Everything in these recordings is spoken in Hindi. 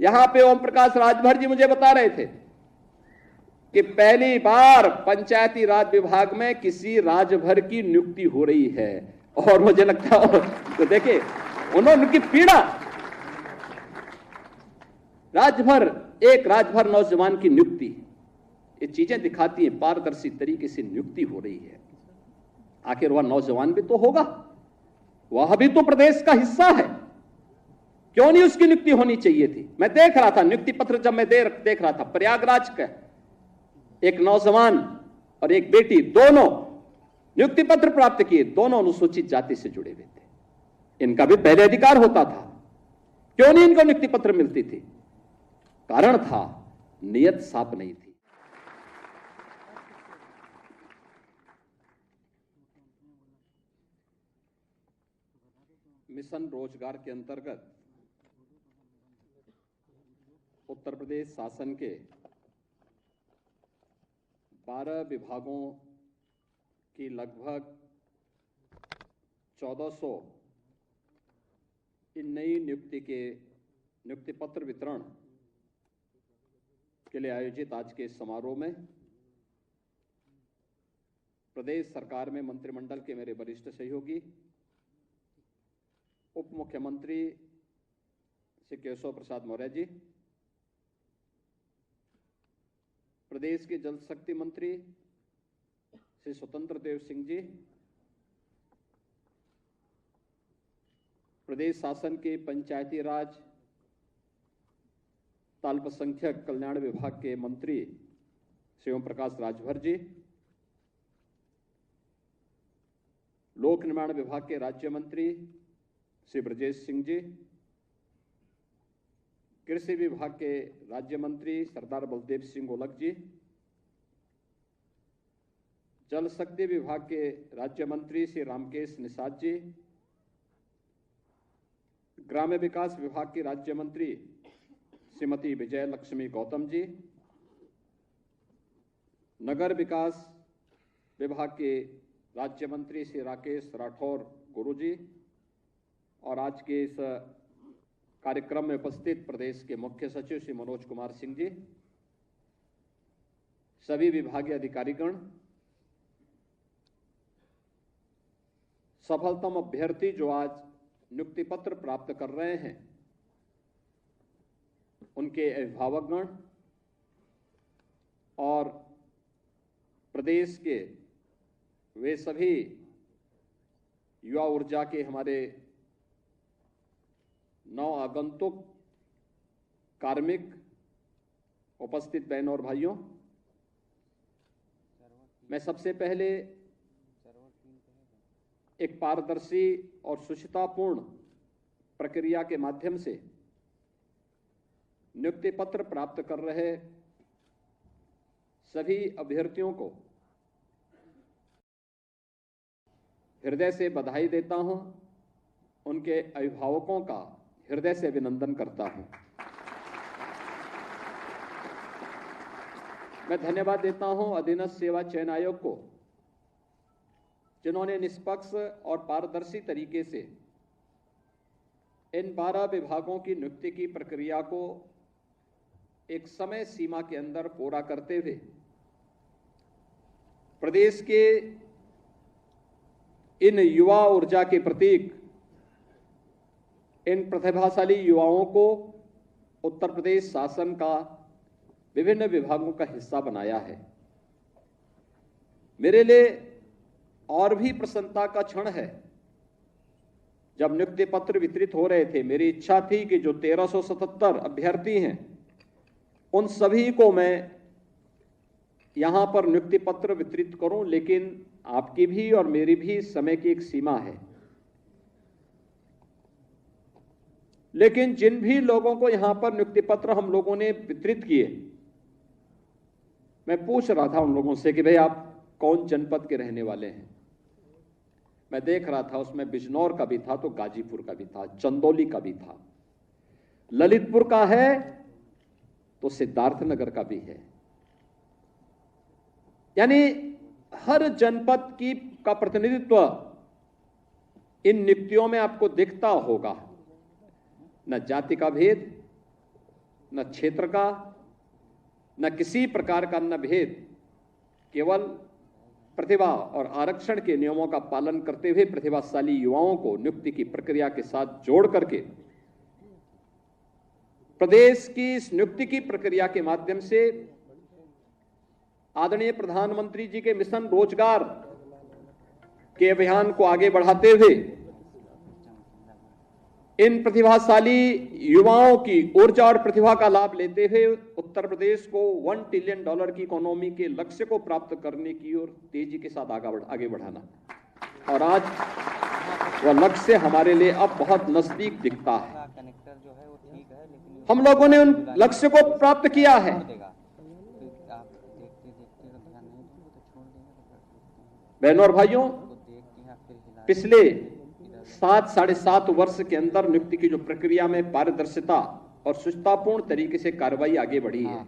यहां पे ओम प्रकाश राजभर जी मुझे बता रहे थे कि पहली बार पंचायती राज विभाग में किसी राजभर की नियुक्ति हो रही है। और मुझे लगता है तो देखिए उन्होंने उनकी पीड़ा, एक राजभर नौजवान की नियुक्ति, ये चीजें दिखाती हैं पारदर्शी तरीके से नियुक्ति हो रही है। आखिर वह नौजवान भी तो होगा, वह भी तो प्रदेश का हिस्सा है, क्यों नहीं उसकी नियुक्ति होनी चाहिए थी। मैं देख रहा था नियुक्ति पत्र, जब मैं देख रहा था प्रयागराज का एक नौजवान और एक बेटी, दोनों नियुक्ति पत्र प्राप्त किए, दोनों अनुसूचित जाति से जुड़े हुए थे। इनका भी पहले अधिकार होता था, क्यों नहीं इनको नियुक्ति पत्र मिलती थी? कारण था नियत साफ नहीं थी। मिशन रोजगार के अंतर्गत उत्तर प्रदेश शासन के 12 विभागों की लगभग 1400 इन नई नियुक्ति पत्र वितरण के लिए आयोजित आज के समारोह में प्रदेश सरकार में मंत्रिमंडल के मेरे वरिष्ठ सहयोगी उप मुख्यमंत्री श्री केशव प्रसाद मौर्य जी, प्रदेश के जल शक्ति मंत्री श्री स्वतंत्र देव सिंह जी, प्रदेश शासन के पंचायती राज अल्पसंख्यक कल्याण विभाग के मंत्री श्री ओम प्रकाश राजभर जी, लोक निर्माण विभाग के राज्य मंत्री श्री ब्रजेश सिंह जी, कृषि विभाग के राज्य मंत्री सरदार बलदेव सिंह ओलख जी, जल शक्ति विभाग के राज्य मंत्री श्री रामकेश निषाद जी, ग्राम्य विकास विभाग की राज्य मंत्री श्रीमती विजय लक्ष्मी गौतम जी, नगर विकास विभाग के राज्य मंत्री श्री राकेश राठौर गुरु जी, और आज के इस कार्यक्रम में उपस्थित प्रदेश के मुख्य सचिव श्री मनोज कुमार सिंह जी, सभी विभागीय अधिकारीगण, सफलतम अभ्यर्थी जो आज नियुक्ति पत्र प्राप्त कर रहे हैं, उनके अभिभावकगण और प्रदेश के वे सभी युवा ऊर्जा के हमारे नौ आगंतुक कार्मिक, उपस्थित बहनों और भाइयों, मैं सबसे पहले एक पारदर्शी और शुचितापूर्ण प्रक्रिया के माध्यम से नियुक्ति पत्र प्राप्त कर रहे सभी अभ्यर्थियों को हृदय से बधाई देता हूं, उनके अभिभावकों का हृदय से अभिनंदन करता हूं। मैं धन्यवाद देता हूं अधीनस्थ सेवा चयन आयोग को, जिन्होंने निष्पक्ष और पारदर्शी तरीके से इन 12 विभागों की नियुक्ति की प्रक्रिया को एक समय सीमा के अंदर पूरा करते हुए प्रदेश के इन युवा ऊर्जा के प्रतीक, इन प्रतिभाशाली युवाओं को उत्तर प्रदेश शासन का विभिन्न विभागों का हिस्सा बनाया है। मेरे लिए और भी प्रसन्नता का क्षण है, जब नियुक्ति पत्र वितरित हो रहे थे, मेरी इच्छा थी कि जो 1377 अभ्यर्थी हैं, उन सभी को मैं यहां पर नियुक्ति पत्र वितरित करूं, लेकिन आपकी भी और मेरी भी समय की एक सीमा है। लेकिन जिन भी लोगों को यहां पर नियुक्ति पत्र हम लोगों ने वितरित किए, मैं पूछ रहा था उन लोगों से कि भाई आप कौन जनपद के रहने वाले हैं। मैं देख रहा था उसमें बिजनौर का भी था, तो गाजीपुर का भी था, चंदौली का भी था, ललितपुर का है तो सिद्धार्थनगर का भी है। यानी हर जनपद का प्रतिनिधित्व इन नियुक्तियों में आपको दिखता होगा। न जाति का भेद, न क्षेत्र का, न किसी प्रकार का न भेद, केवल प्रतिभा और आरक्षण के नियमों का पालन करते हुए प्रतिभाशाली युवाओं को नियुक्ति की प्रक्रिया के साथ जोड़ करके प्रदेश की इस नियुक्ति की प्रक्रिया के माध्यम से आदरणीय प्रधानमंत्री जी के मिशन रोजगार के अभियान को आगे बढ़ाते हुए इन प्रतिभाशाली युवाओं की ऊर्जा और प्रतिभा का लाभ लेते हुए उत्तर प्रदेश को $1 ट्रिलियन की इकोनॉमी के लक्ष्य को प्राप्त करने की ओर तेजी के साथ आगे बढ़ाना, और आज वह लक्ष्य हमारे लिए अब बहुत नजदीक दिखता है। हम लोगों ने उन लक्ष्य को प्राप्त किया है। बहनों और भाइयों, पिछले 7-7.5 वर्ष के अंदर नियुक्ति की जो प्रक्रिया में पारदर्शिता और सुचितापूर्ण तरीके से कार्रवाई आगे बढ़ी है।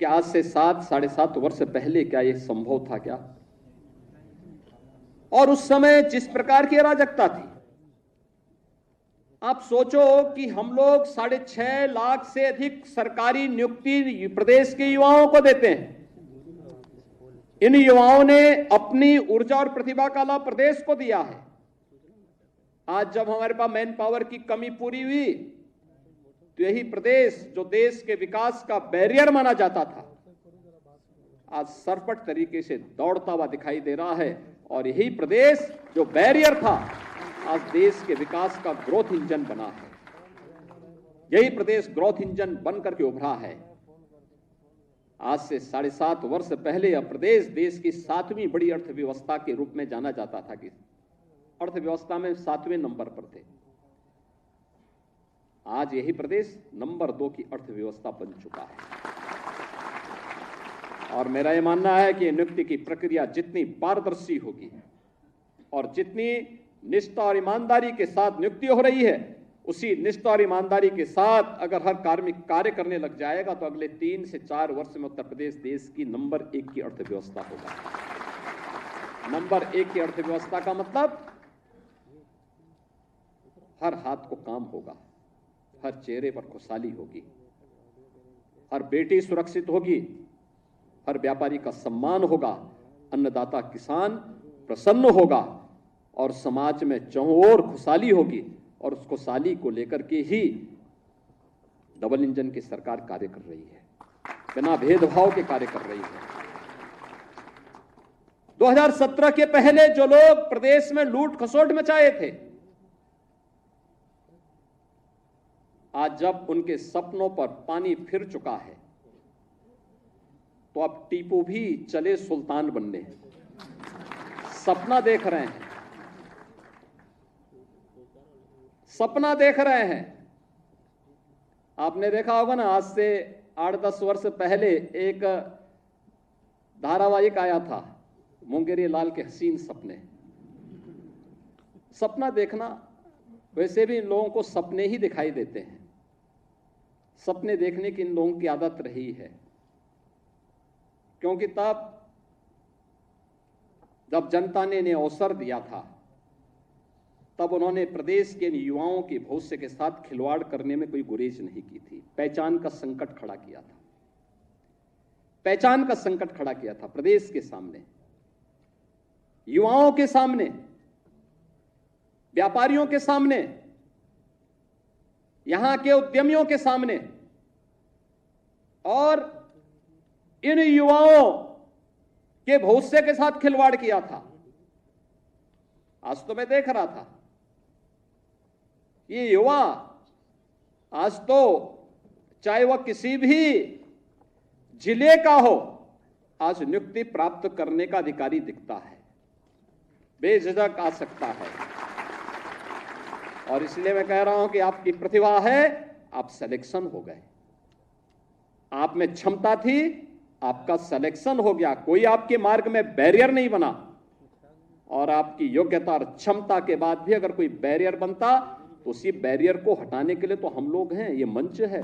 क्या आज से 7-7.5 वर्ष पहले क्या यह संभव था क्या? और उस समय जिस प्रकार की अराजकता थी, आप सोचो कि हम लोग 6.5 लाख से अधिक सरकारी नियुक्ति प्रदेश के युवाओं को देते हैं। इन युवाओं ने अपनी ऊर्जा और प्रतिभा का लाभ प्रदेश को दिया है। आज जब हमारे पास मैन पावर की कमी पूरी हुई, तो यही प्रदेश जो देश के विकास का बैरियर माना जाता था, आज सरपट तरीके से दौड़ता हुआ दिखाई दे रहा है। और यही प्रदेश जो बैरियर था, आज देश के विकास का ग्रोथ इंजन बना है। यही प्रदेश ग्रोथ इंजन बनकर के उभरा है। आज से 7.5 वर्ष पहले यह प्रदेश देश की 7वीं बड़ी अर्थव्यवस्था के रूप में जाना जाता था कि अर्थव्यवस्था में 7वें नंबर पर थे। आज यही प्रदेश नंबर 2 की अर्थव्यवस्था बन चुका है। और मेरा यह मानना है कि नियुक्ति की प्रक्रिया जितनी पारदर्शी होगी और जितनी निष्ठा और ईमानदारी के साथ नियुक्ति हो रही है, उसी निष्ठा और ईमानदारी के साथ अगर हर कार्मिक कार्य करने लग जाएगा तो अगले 3 से 4 वर्ष में उत्तर प्रदेश देश की नंबर 1 की अर्थव्यवस्था होगा। नंबर 1 की अर्थव्यवस्था का मतलब हर हाथ को काम होगा, हर चेहरे पर खुशहाली होगी, हर बेटी सुरक्षित होगी, हर व्यापारी का सम्मान होगा, अन्नदाता किसान प्रसन्न होगा और समाज में चारों ओर खुशहाली होगी। और उस खुशहाली को लेकर के ही डबल इंजन की सरकार कार्य कर रही है, बिना भेदभाव के कार्य कर रही है। 2017 के पहले जो लोग प्रदेश में लूट खसोट मचाए थे, आज जब उनके सपनों पर पानी फिर चुका है, तो अब टीपू भी चले सुल्तान बनने। सपना देख रहे हैं, सपना देख रहे हैं। आपने देखा होगा ना, आज से 8-10 वर्ष पहले एक धारावाहिक आया था, मुंगेरी लाल के हसीन सपने। सपना देखना, वैसे भी इन लोगों को सपने ही दिखाई देते हैं। सपने देखने की इन लोगों की आदत रही है, क्योंकि तब जब जनता ने इन्हें अवसर दिया था, तब उन्होंने प्रदेश के युवाओं के भविष्य के साथ खिलवाड़ करने में कोई गुरेज नहीं की थी। पहचान का संकट खड़ा किया था, पहचान का संकट खड़ा किया था प्रदेश के सामने, युवाओं के सामने, व्यापारियों के सामने, यहां के उद्यमियों के सामने। और इन युवाओं के भविष्य के साथ खिलवाड़ किया था। आज तो मैं देख रहा था, ये युवा आज तो चाहे वह किसी भी जिले का हो, आज नियुक्ति प्राप्त करने का अधिकारी दिखता है, बेझिझक आ सकता है। और इसलिए मैं कह रहा हूं कि आपकी प्रतिभा है, आप सिलेक्शन हो गए। आप में क्षमता थी, आपका सिलेक्शन हो गया, कोई आपके मार्ग में बैरियर नहीं बना। और आपकी योग्यता और क्षमता के बाद भी अगर कोई बैरियर बनता, तो उसी बैरियर को हटाने के लिए तो हम लोग हैं, ये मंच है,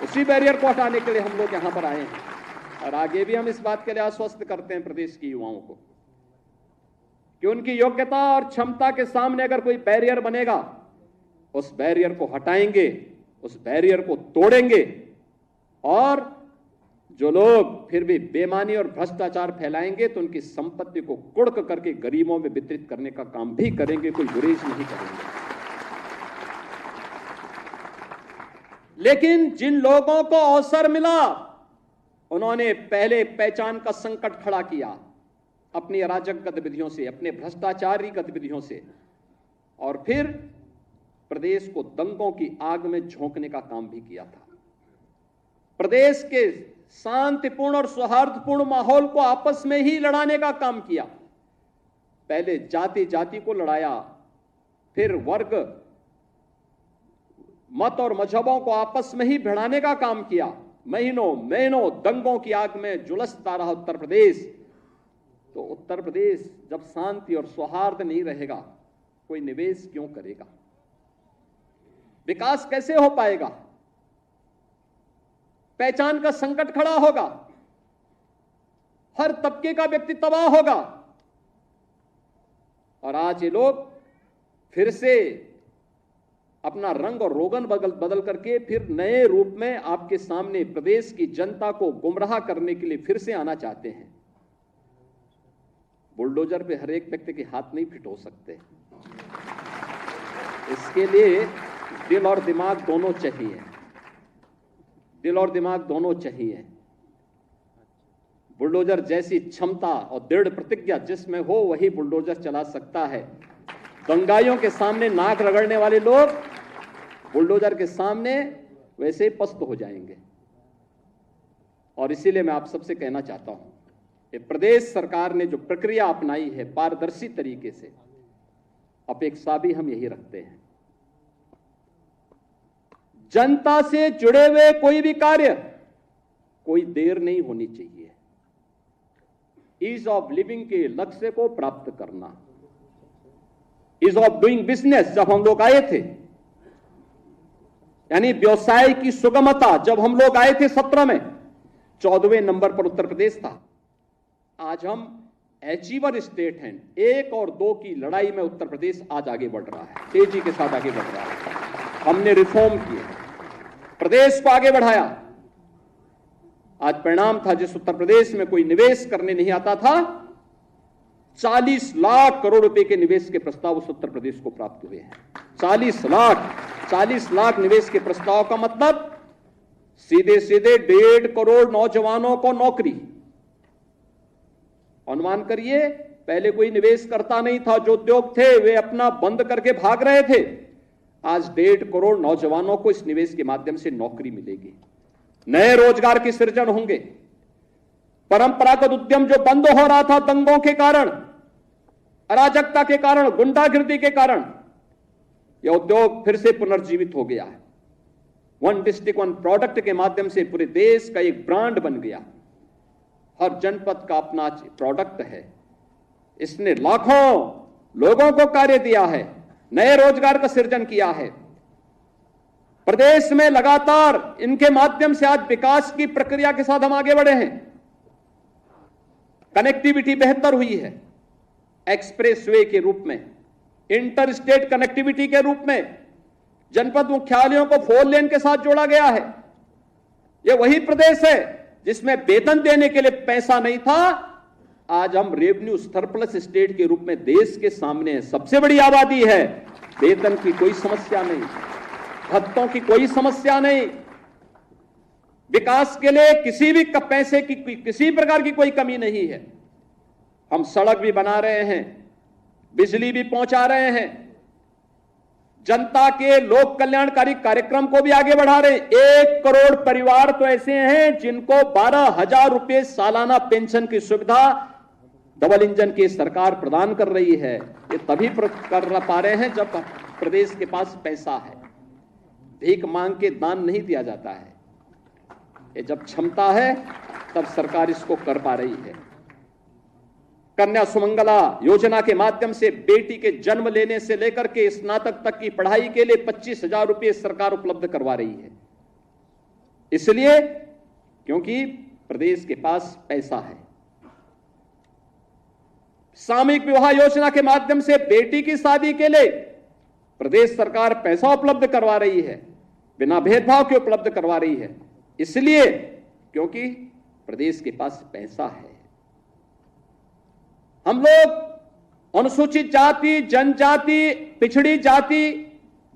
उसी बैरियर को हटाने के लिए हम लोग यहां पर आए हैं। और आगे भी हम इस बात के लिए आश्वस्त करते हैं प्रदेश की युवाओं को कि उनकी योग्यता और क्षमता के सामने अगर कोई बैरियर बनेगा, उस बैरियर को हटाएंगे उस बैरियर को तोड़ेंगे और जो लोग फिर भी बेईमानी और भ्रष्टाचार फैलाएंगे तो उनकी संपत्ति को कुड़क करके गरीबों में वितरित करने का काम भी करेंगे, कोई गुरेज नहीं करेंगे। लेकिन जिन लोगों को अवसर मिला उन्होंने पहले पहचान का संकट खड़ा किया अपनी अराजक गतिविधियों से, अपने भ्रष्टाचारी गतिविधियों से, और फिर प्रदेश को दंगों की आग में झोंकने का काम भी किया था। प्रदेश के शांतिपूर्ण और सौहार्दपूर्ण माहौल को आपस में ही लड़ाने का काम किया। पहले जाति जाति को लड़ाया, फिर वर्ग, मत और मजहबों को आपस में ही भिड़ाने का काम किया। महीनों महीनों दंगों की आग में झुलसता रहा उत्तर प्रदेश। तो उत्तर प्रदेश जब शांति और सौहार्द नहीं रहेगा, कोई निवेश क्यों करेगा? विकास कैसे हो पाएगा? पहचान का संकट खड़ा होगा, हर तबके का व्यक्ति तबाह होगा। और आज ये लोग फिर से अपना रंग और रोगन बदल करके फिर नए रूप में आपके सामने प्रदेश की जनता को गुमराह करने के लिए फिर से आना चाहते हैं। बुलडोजर पे हर एक व्यक्ति के हाथ नहीं फिट हो सकते, इसके लिए दिल और दिमाग दोनों चाहिए, दिल और दिमाग दोनों चाहिए। बुलडोजर जैसी क्षमता और दृढ़ प्रतिज्ञा जिसमें हो वही बुलडोजर चला सकता है। दंगाइयों के सामने नाक रगड़ने वाले लोग बुलडोजर के सामने वैसे ही पस्त हो जाएंगे। और इसीलिए मैं आप सबसे कहना चाहता हूं कि प्रदेश सरकार ने जो प्रक्रिया अपनाई है पारदर्शी तरीके से, अपेक्षा भी हम यही रखते हैं। जनता से जुड़े हुए कोई भी कार्य कोई देर नहीं होनी चाहिए। ईज ऑफ लिविंग के लक्ष्य को प्राप्त करना, ईज ऑफ डूइंग बिजनेस जब हम लोग आए थे, यानी व्यवसाय की सुगमता जब हम लोग आए थे 17 में 14वें नंबर पर उत्तर प्रदेश था। आज हम अचीवर स्टेट हैं। 1 और 2 की लड़ाई में उत्तर प्रदेश आज आगे बढ़ रहा है, तेजी के साथ आगे बढ़ रहा है। हमने रिफॉर्म किए, प्रदेश को आगे बढ़ाया। आज परिणाम था, जिस उत्तर प्रदेश में कोई निवेश करने नहीं आता था, 40 लाख करोड़ रुपए के निवेश के प्रस्ताव उस उत्तर प्रदेश को प्राप्त हुए हैं। 40 लाख निवेश के प्रस्ताव का मतलब सीधे सीधे 1.5 करोड़ नौजवानों को नौकरी। अनुमान करिए, पहले कोई निवेश करता नहीं था, जो उद्योग थे वे अपना बंद करके भाग रहे थे। आज 1.5 करोड़ नौजवानों को इस निवेश के माध्यम से नौकरी मिलेगी, नए रोजगार के सृजन होंगे। परंपरागत उद्यम जो बंद हो रहा था दंगों के कारण, अराजकता के कारण, गुंडागिर्दी के कारण, यह उद्योग फिर से पुनर्जीवित हो गया है। 1 डिस्ट्रिक्ट 1 प्रोडक्ट के माध्यम से पूरे देश का एक ब्रांड बन गया। हर जनपद का अपना प्रोडक्ट है। इसने लाखों लोगों को कार्य दिया है, नए रोजगार का सृजन किया है। प्रदेश में लगातार इनके माध्यम से आज विकास की प्रक्रिया के साथ हम आगे बढ़े हैं। कनेक्टिविटी बेहतर हुई है, एक्सप्रेसवे के रूप में, इंटर स्टेट कनेक्टिविटी के रूप में, जनपद मुख्यालयों को 4 लेन के साथ जोड़ा गया है। यह वही प्रदेश है जिसमें वेतन देने के लिए पैसा नहीं था। आज हम रेवेन्यू सरप्लस स्टेट के रूप में देश के सामने सबसे बड़ी आबादी है। वेतन की कोई समस्या नहीं, भत्तों की कोई समस्या नहीं, विकास के लिए किसी भी पैसे की किसी प्रकार की कोई कमी नहीं है। हम सड़क भी बना रहे हैं, बिजली भी पहुंचा रहे हैं, जनता के लोक कल्याणकारी कार्यक्रम को भी आगे बढ़ा रहे हैं। 1 करोड़ परिवार तो ऐसे हैं जिनको 12,000 रुपए सालाना पेंशन की सुविधा डबल इंजन की सरकार प्रदान कर रही है। ये तभी कर पा रहे हैं जब प्रदेश के पास पैसा है। भीख मांग के दान नहीं दिया जाता है, ये जब क्षमता है तब सरकार इसको कर पा रही है। कन्या सुमंगला योजना के माध्यम से बेटी के जन्म लेने से लेकर के स्नातक तक की पढ़ाई के लिए 25,000 रुपए सरकार उपलब्ध करवा रही है। इसलिए क्योंकि प्रदेश के पास पैसा है। सामूहिक विवाह योजना के माध्यम से बेटी की शादी के लिए प्रदेश सरकार पैसा उपलब्ध करवा रही है। बिना भेदभाव के उपलब्ध करवा रही है। इसलिए क्योंकि प्रदेश के पास पैसा है। हम लोग अनुसूचित जाति, जनजाति, पिछड़ी जाति,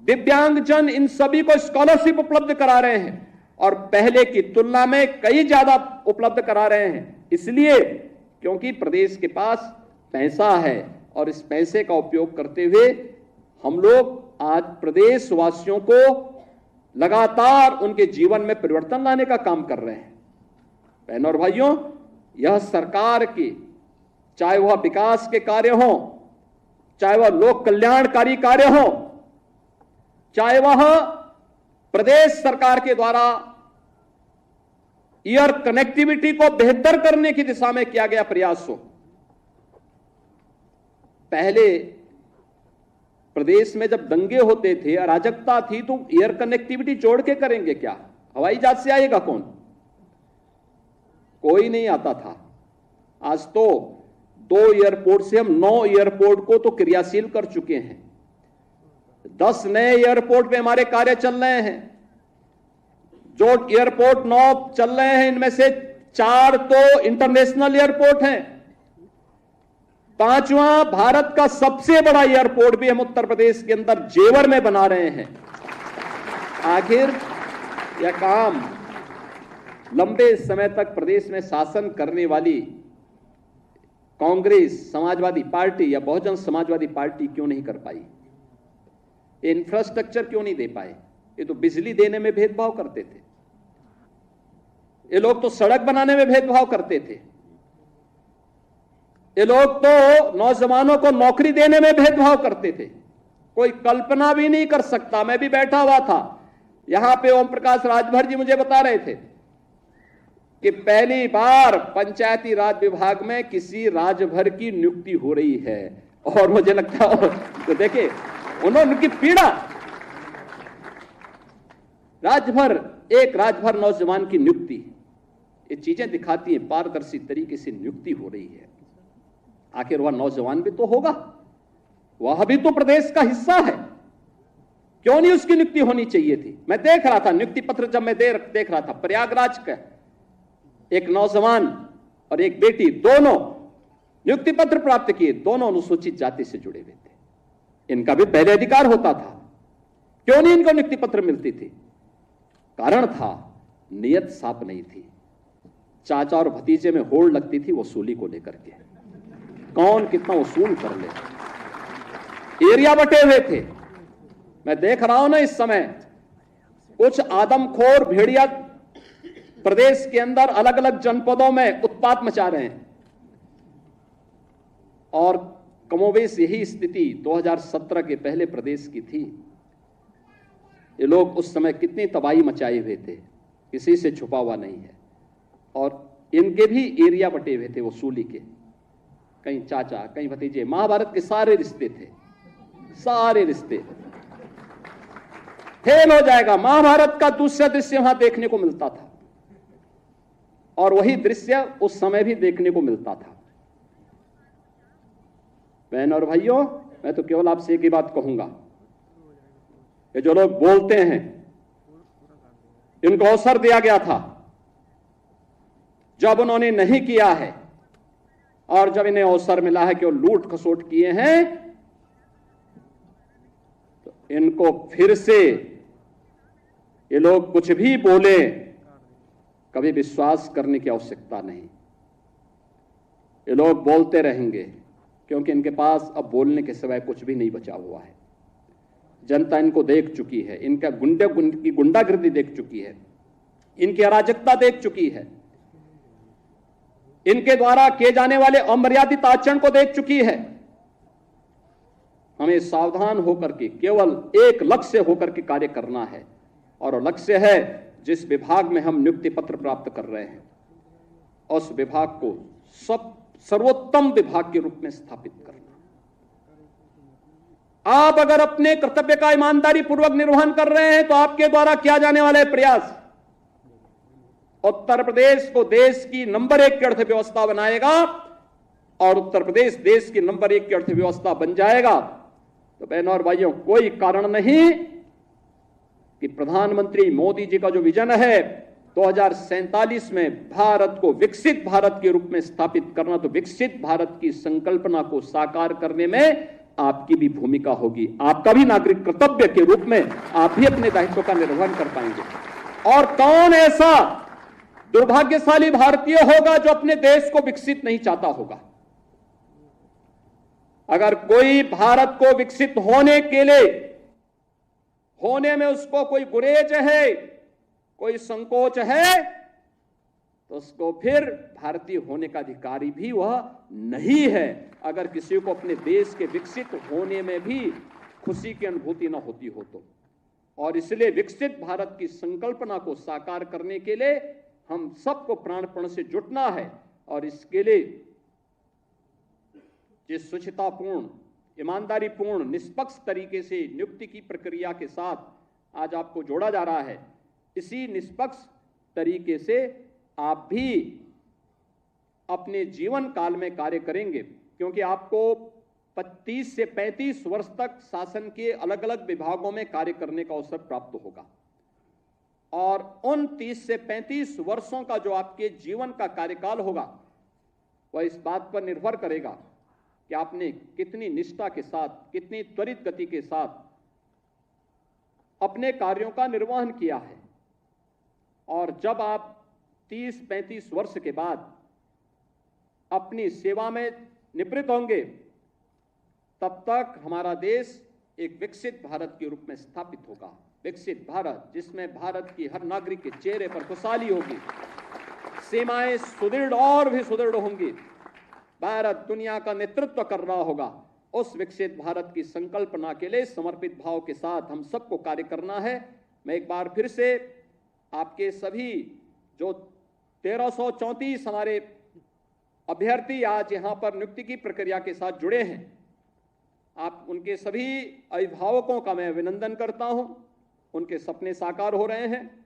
दिव्यांगजन, इन सभी को स्कॉलरशिप उपलब्ध करा रहे हैं और पहले की तुलना में कई ज्यादा उपलब्ध करा रहे हैं। इसलिए क्योंकि प्रदेश के पास पैसा है और इस पैसे का उपयोग करते हुए हम लोग आज प्रदेशवासियों को लगातार उनके जीवन में परिवर्तन लाने का काम कर रहे हैं। बहनों और भाइयों, यह सरकार की, चाहे वह विकास के कार्य हो, चाहे वह लोक कल्याणकारी कार्य हो, चाहे वह प्रदेश सरकार के द्वारा एयर कनेक्टिविटी को बेहतर करने की दिशा में किया गया प्रयास हो। पहले प्रदेश में जब दंगे होते थे, अराजकता थी, तो एयर कनेक्टिविटी जोड़ के करेंगे क्या? हवाई जहाज से आएगा कौन? कोई नहीं आता था। आज तो 2 एयरपोर्ट से हम 9 एयरपोर्ट को तो क्रियाशील कर चुके हैं। 10 नए एयरपोर्ट पे हमारे कार्य चल रहे हैं। जो एयरपोर्ट 9 चल रहे हैं, इनमें से 4 तो इंटरनेशनल एयरपोर्ट हैं। 5वां भारत का सबसे बड़ा एयरपोर्ट भी हम उत्तर प्रदेश के अंदर जेवर में बना रहे हैं। आखिर यह काम लंबे समय तक प्रदेश में शासन करने वाली कांग्रेस, समाजवादी पार्टी या बहुजन समाजवादी पार्टी क्यों नहीं कर पाई? इंफ्रास्ट्रक्चर क्यों नहीं दे पाए? ये तो बिजली देने में भेदभाव करते थे। ये लोग तो सड़क बनाने में भेदभाव करते थे। ये लोग तो नौजवानों को नौकरी देने में भेदभाव करते थे। कोई कल्पना भी नहीं कर सकता। मैं भी बैठा हुआ था यहां पे, ओम प्रकाश राजभर जी मुझे बता रहे थे कि पहली बार पंचायती राज विभाग में किसी राजभर की नियुक्ति हो रही है। और मुझे लगता है तो देखे उन्होंने उनकी पीड़ा, एक राजभर नौजवान की नियुक्ति, ये चीजें दिखाती हैं पारदर्शी तरीके से नियुक्ति हो रही है। आखिर वह नौजवान भी तो होगा, वह भी तो प्रदेश का हिस्सा है। क्यों नहीं उसकी नियुक्ति होनी चाहिए थी? मैं देख रहा था नियुक्ति पत्र, जब मैं देख रहा था, प्रयागराज का एक नौजवान और एक बेटी, दोनों नियुक्ति पत्र प्राप्त किए, दोनों अनुसूचित जाति से जुड़े हुए थे। इनका भी पहले अधिकार होता था, क्यों नहीं इनको नियुक्ति पत्र मिलती थी? कारण था नियत साफ नहीं थी। चाचा और भतीजे में होड़ लगती थी वसूली को लेकर के, कौन कितना वसूल कर ले। एरिया बटे हुए थे। मैं देख रहा हूं ना इस समय कुछ आदमखोर भेड़िया प्रदेश के अंदर अलग अलग जनपदों में उत्पात मचा रहे हैं। और कमोबेश यही स्थिति 2017 के पहले प्रदेश की थी। ये लोग उस समय कितनी तबाही मचाए हुए थे, किसी से छुपा हुआ नहीं है। और इनके भी एरिया बटे हुए थे वसूली के, कहीं चाचा, कहीं भतीजे। महाभारत के सारे रिश्ते थे, सारे रिश्ते। फेल हो जाएगा। महाभारत का दूसरा दृश्य वहां देखने को मिलता था और वही दृश्य उस समय भी देखने को मिलता था। बहन और भाइयों, मैं तो केवल आपसे एक ही बात कहूंगा, ये जो लोग बोलते हैं, इनको अवसर दिया गया था, जब उन्होंने नहीं किया है और जब इन्हें अवसर मिला है कि वो लूट खसोट किए हैं, तो इनको फिर से ये लोग कुछ भी बोले, कभी विश्वास करने की आवश्यकता नहीं। ये लोग बोलते रहेंगे क्योंकि इनके पास अब बोलने के सिवाय कुछ भी नहीं बचा हुआ है। जनता इनको देख चुकी है, इनका गुंडागिर्दी देख चुकी है, इनकी अराजकता देख चुकी है, इनके द्वारा किए जाने वाले अमर्यादित आचरण को देख चुकी है। हमें सावधान होकर के केवल एक लक्ष्य होकर के कार्य करना है, और लक्ष्य है जिस विभाग में हम नियुक्ति पत्र प्राप्त कर रहे हैं उस विभाग को सर्वोत्तम विभाग के रूप में स्थापित करना। आप अगर अपने कर्तव्य का ईमानदारी पूर्वक निर्वहन कर रहे हैं तो आपके द्वारा किया जाने वाला प्रयास उत्तर प्रदेश को देश की नंबर 1 की अर्थव्यवस्था बनाएगा, और उत्तर प्रदेश देश की नंबर 1 की अर्थव्यवस्था बन जाएगा तो बहनों और भाइयों, कोई कारण नहीं कि प्रधानमंत्री मोदी जी का जो विजन है 2047 में भारत को विकसित भारत के रूप में स्थापित करना, तो विकसित भारत की संकल्पना को साकार करने में आपकी भी भूमिका होगी। आपका भी नागरिक कर्तव्य के रूप में आप भी अपने दायित्व का निर्वहन कर पाएंगे। और कौन ऐसा दुर्भाग्यशाली भारतीय होगा जो अपने देश को विकसित नहीं चाहता होगा? अगर कोई भारत को विकसित होने के लिए, होने में उसको कोई गुरेज है, कोई संकोच है, तो उसको फिर भारतीय होने का अधिकारी भी वह नहीं है। अगर किसी को अपने देश के विकसित होने में भी खुशी की अनुभूति न होती हो तो। और इसलिए विकसित भारत की संकल्पना को साकार करने के लिए हम सबको प्राणपण से जुटना है। और इसके लिए जिस शुचितापूर्ण, ईमानदारीपूर्ण, निष्पक्ष तरीके से नियुक्ति की प्रक्रिया के साथ आज आपको जोड़ा जा रहा है, इसी निष्पक्ष तरीके से आप भी अपने जीवन काल में कार्य करेंगे, क्योंकि आपको 30 से 35 वर्ष तक शासन के अलग अलग विभागों में कार्य करने का अवसर प्राप्त होगा। और उन 30 से 35 वर्षों का जो आपके जीवन का कार्यकाल होगा, वह इस बात पर निर्भर करेगा कि आपने कितनी निष्ठा के साथ, कितनी त्वरित गति के साथ अपने कार्यों का निर्वहन किया है। और जब आप 30-35 वर्ष के बाद अपनी सेवा में निवृत्त होंगे, तब तक हमारा देश एक विकसित भारत के रूप में स्थापित होगा। विकसित भारत जिसमें भारत की हर नागरिक के चेहरे पर खुशहाली होगी, सीमाएं सुदृढ़ और भी सुदृढ़ होंगी, भारत दुनिया का नेतृत्व कर रहा होगा। उस विकसित भारत की संकल्पना के लिए समर्पित भाव के साथ हम सबको कार्य करना है। मैं एक बार फिर से आपके सभी जो 1334 हमारे अभ्यर्थी आज यहां पर नियुक्ति की प्रक्रिया के साथ जुड़े हैं, आप उनके सभी अभिभावकों का मैं अभिनंदन करता हूं। उनके सपने साकार हो रहे हैं।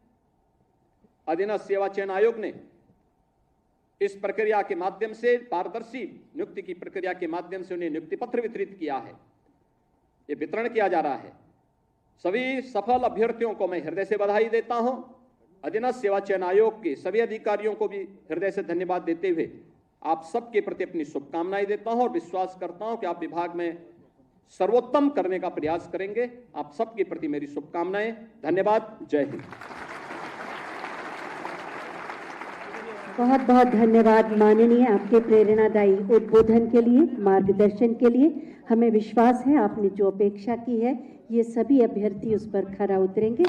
अधीनस्थ सेवा चयन आयोग ने इस प्रक्रिया के माध्यम से, पारदर्शी नियुक्ति की प्रक्रिया के माध्यम से उन्हें नियुक्ति पत्र वितरित किया है, ये वितरण किया जा रहा है। सभी सफल अभ्यर्थियों को मैं हृदय से बधाई देता हूं। अधीनस्थ सेवा चयन आयोग के सभी अधिकारियों को भी हृदय से धन्यवाद देते हुए आप सबके प्रति अपनी शुभकामनाएं देता हूं और विश्वास करता हूं कि आप विभाग में सर्वोत्तम करने का प्रयास करेंगे। आप सबके प्रति मेरी शुभकामनाएं। धन्यवाद। जय हिंद। बहुत बहुत धन्यवाद माननीय, आपके प्रेरणादायी उद्बोधन के लिए, मार्गदर्शन के लिए। हमें विश्वास है आपने जो अपेक्षा की है ये सभी अभ्यर्थी उस पर खरा उतरेंगे।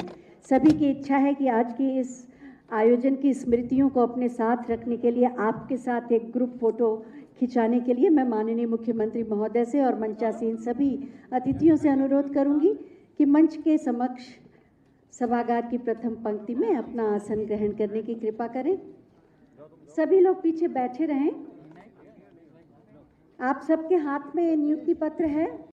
सभी की इच्छा है कि आज की इस आयोजन की स्मृतियों को अपने साथ रखने के लिए, आपके साथ एक ग्रुप फोटो खिंचाने के लिए मैं माननीय मुख्यमंत्री महोदय से और मंचासीन सभी अतिथियों से अनुरोध करूंगी कि मंच के समक्ष सभागार की प्रथम पंक्ति में अपना आसन ग्रहण करने की कृपा करें। सभी लोग पीछे बैठे रहें। आप सबके हाथ में नियुक्ति पत्र है।